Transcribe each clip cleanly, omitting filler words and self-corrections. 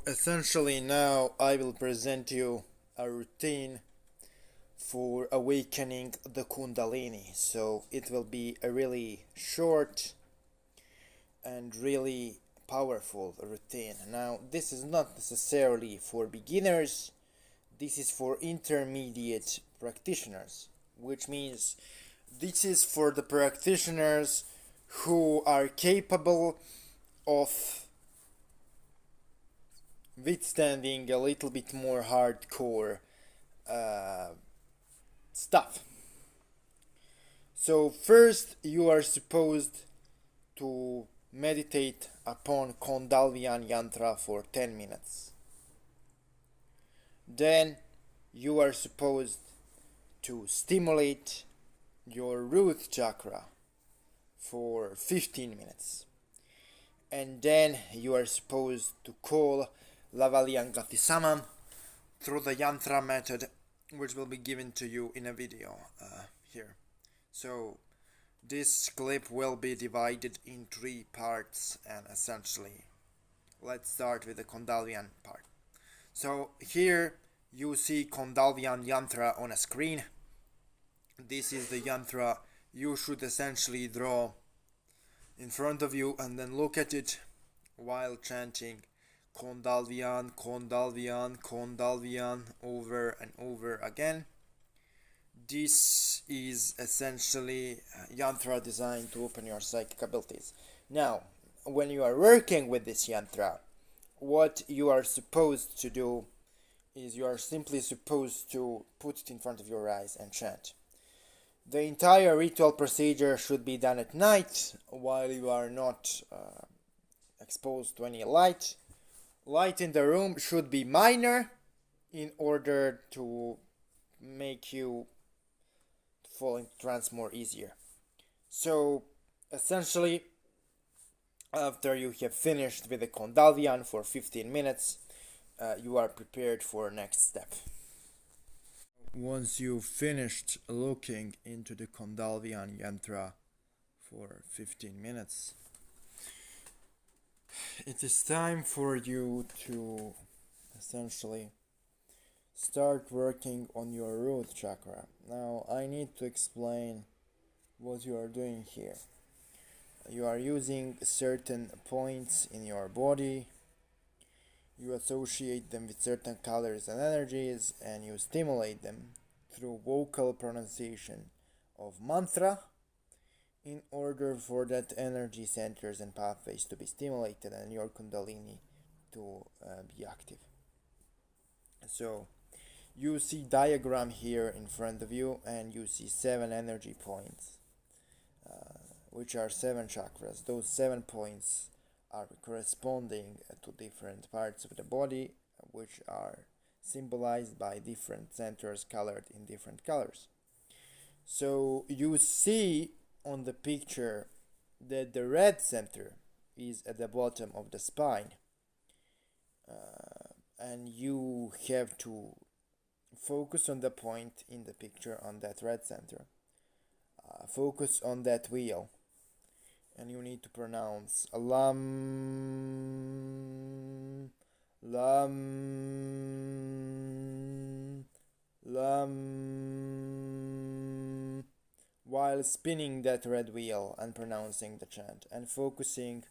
Essentially, now I will present you a routine for awakening the Kundalini. So it will be a really short and really powerful routine. Now, this is not necessarily for beginners, this is for intermediate practitioners, which means this is for the practitioners who are capable of withstanding a little bit more hardcore stuff. So first you are supposed to meditate upon Kundalini Yantra for 10 minutes. Then you are supposed to stimulate your root chakra for 15 minutes. And then you are supposed to call Lavaliangati Samam through the Yantra method, which will be given to you in a video here. So this clip will be divided in 3 parts, and essentially let's start with the Kundalini part. So here you see Kundalini Yantra on a screen. This is the Yantra you should essentially draw in front of you and then look at it while chanting Kundalini, Kundalini, Kundalini over and over again. This is essentially yantra designed to open your psychic abilities. Now, when you are working with this yantra, what you are supposed to do is you are simply supposed to put it in front of your eyes and chant. The entire ritual procedure should be done at night while you are not exposed to any light. Light in the room should be minor in order to make you fall into trance more easier. So essentially, after you have finished with the Kundalini for 15 minutes, you are prepared for next step. Once you've finished looking into the Kundalini Yantra for 15 minutes, it is time for you to essentially start working on your root chakra. Now, I need to explain what you are doing here. You are using certain points in your body, you associate them with certain colors and energies, and you stimulate them through vocal pronunciation of mantra in order for that energy centers and pathways to be stimulated and your Kundalini to be active. So you see diagram here in front of you, and you see 7 energy points, which are 7 chakras. Those 7 points are corresponding to different parts of the body, which are symbolized by different centers colored in different colors. So you see on the picture that the red center is at the bottom of the spine, and you have to focus on the point in the picture on that red center. Focus on that wheel, and you need to pronounce lam, lam, lam, while spinning that red wheel and pronouncing the chant, and focusing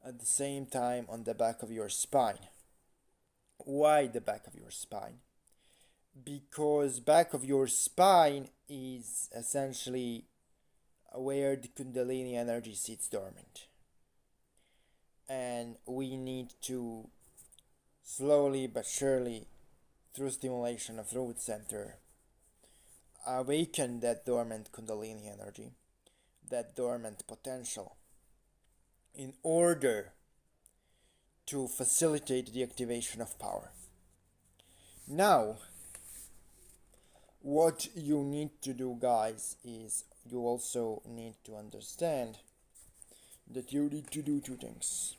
at the same time on the back of your spine. Why the back of your spine? Because back of your spine is essentially where the Kundalini energy sits dormant, and we need to slowly but surely, through stimulation of root center, awaken that dormant Kundalini energy, that dormant potential, in order to facilitate the activation of power. Now, what you need to do, guys, is you also need to understand that you need to do 2 things.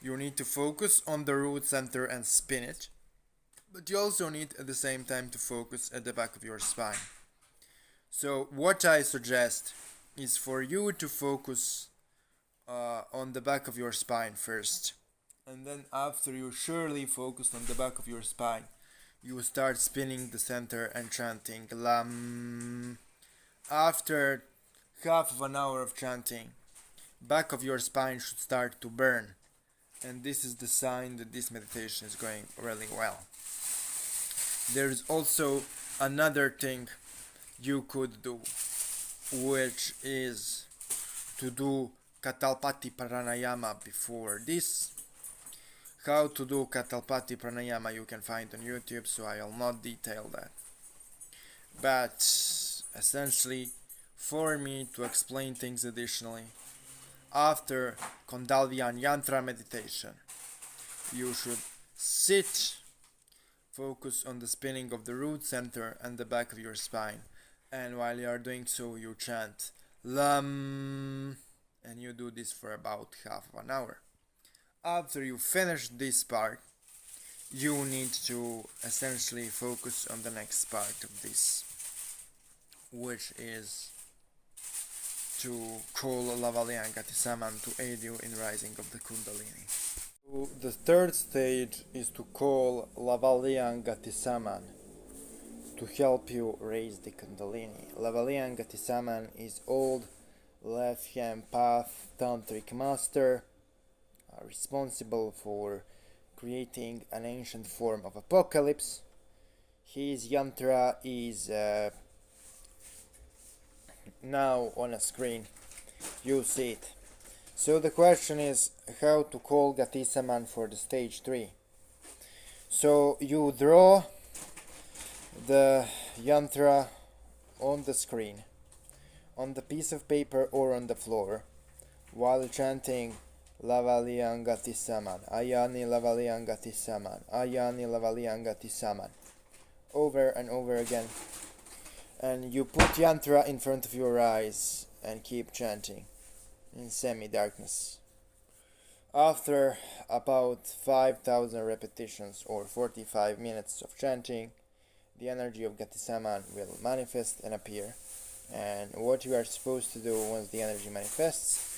You need to focus on the root center and spin it, but you also need at the same time to focus at the back of your spine. So what I suggest is for you to focus on the back of your spine first, And then after you surely focus on the back of your spine, you start spinning the center and chanting Lam. After half of an hour of chanting, back of your spine should start to burn. And this is the sign that this meditation is going really well. There is also another thing you could do, which is to do Katalpati Pranayama before this. How to do Katalpati Pranayama you can find on YouTube, so I will not detail that. But essentially, for me to explain things additionally, after Kundalini Yantra meditation, you should sit, focus on the spinning of the root center and the back of your spine, and while you are doing so, you chant Lam, and you do this for about half of an hour. After you finish this part, you need to essentially focus on the next part of this, which is to call Lavaliyangati Saman to aid you in rising of the Kundalini. So the third stage is to call Lavaliyangati Saman to help you raise the Kundalini. Lavaliyangati Saman is old left-hand path tantric master responsible for creating an ancient form of apocalypse. His yantra is now on a screen. You see it. So the question is how to call Gatisaman for the stage 3. So you draw the yantra on the screen, on the piece of paper or on the floor, while chanting Lavaliyangati Saman, Ayani Lavaliyangati Saman, Ayani Lavaliyangati Saman, over and over again. And you put yantra in front of your eyes and keep chanting in semi-darkness. After about 5,000 repetitions or 45 minutes of chanting, the energy of Gatisaman will manifest and appear. And what you are supposed to do once the energy manifests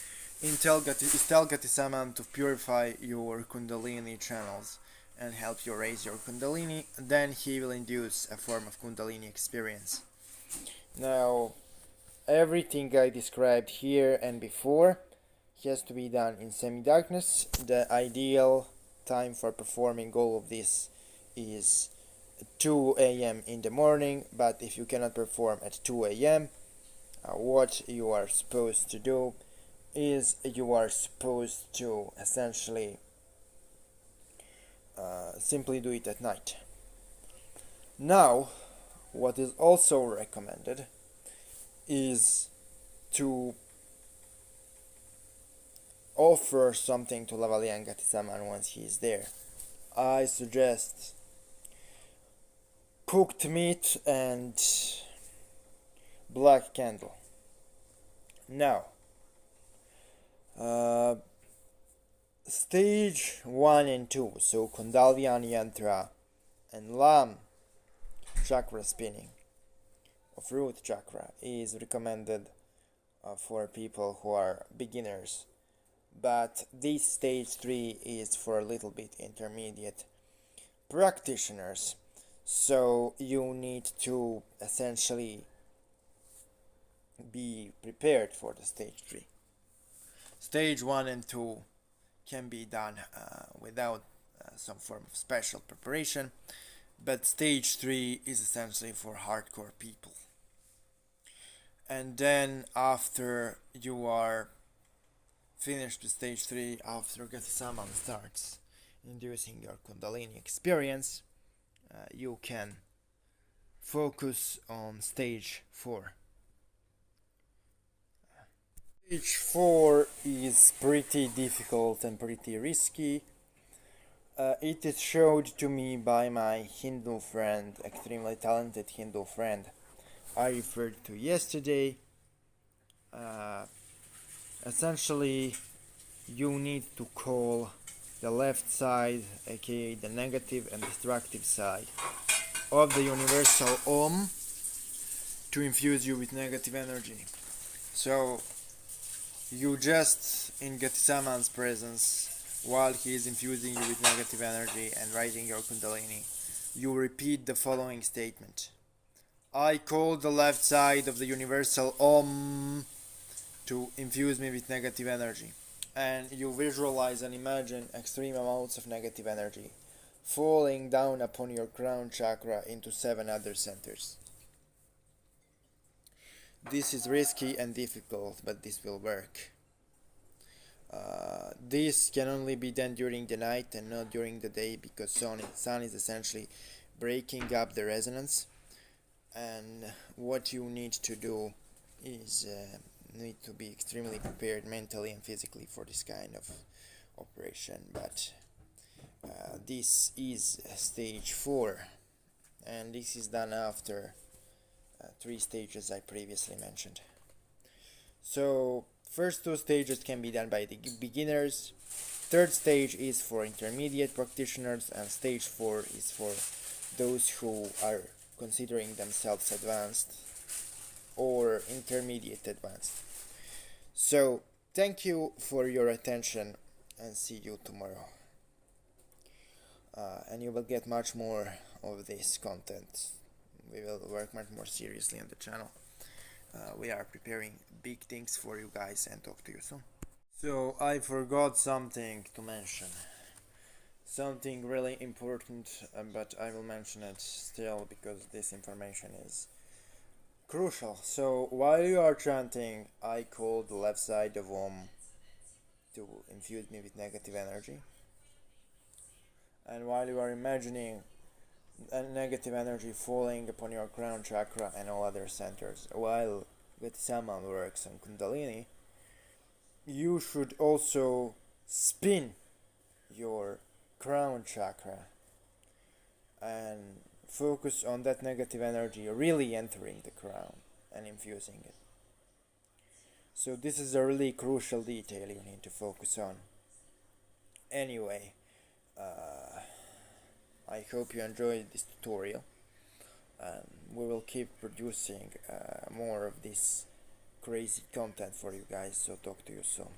is tell Gatisaman to purify your Kundalini channels and help you raise your Kundalini. Then he will induce a form of Kundalini experience. Now, everything I described here and before has to be done in semi-darkness. The ideal time for performing all of this is 2 a.m. in the morning, but if you cannot perform at 2 a.m., what you are supposed to do is you are supposed to essentially simply do it at night. Now, what is also recommended is to offer something to Lavaliyangati Saman once he is there. I suggest cooked meat and black candle. Now, stage 1 and 2, so Kundalini Yantra and Lam chakra spinning of root chakra is recommended for people who are beginners, but this stage 3 is for a little bit intermediate practitioners, so you need to essentially be prepared for the stage 3. Stage 1 and 2 can be done without some form of special preparation, but stage 3 is essentially for hardcore people. And then after you are finished with stage 3, after Gatisaman starts inducing your Kundalini experience, you can focus on stage 4. Stage 4 is pretty difficult and pretty risky. It is showed to me by my Hindu friend, extremely talented Hindu friend I referred to yesterday. Essentially, you need to call the left side, aka the negative and destructive side of the universal Om to infuse you with negative energy. So you just, in Gatisaman's presence, while he is infusing you with negative energy and rising your Kundalini, you repeat the following statement. I call the left side of the universal Om to infuse me with negative energy. And you visualize and imagine extreme amounts of negative energy falling down upon your crown chakra into 7 other centers. This is risky and difficult, but this will work. This can only be done during the night and not during the day, because sun is essentially breaking up the resonance. And what you need to do is need to be extremely prepared mentally and physically for this kind of operation. But this is stage 4, and this is done after 3 stages I previously mentioned. So first 2 stages can be done by the beginners, third stage is for intermediate practitioners, and stage 4 is for those who are considering themselves advanced or intermediate advanced. So thank you for your attention, and see you tomorrow. And you will get much more of this content. We will work much more seriously on the channel. We are preparing big things for you guys, and talk to you soon. So I forgot something to mention. Something really important, but I will mention it still because this information is crucial. So while you are chanting, I call the left side of Om to infuse me with negative energy. And while you are imagining negative energy falling upon your crown chakra and all other centers, while with Sama works on Kundalini, you should also spin your crown chakra and focus on that negative energy really entering the crown and infusing it. So this is a really crucial detail you need to focus on. Anyway, I hope you enjoyed this tutorial. We will keep producing more of this crazy content for you guys, so talk to you soon.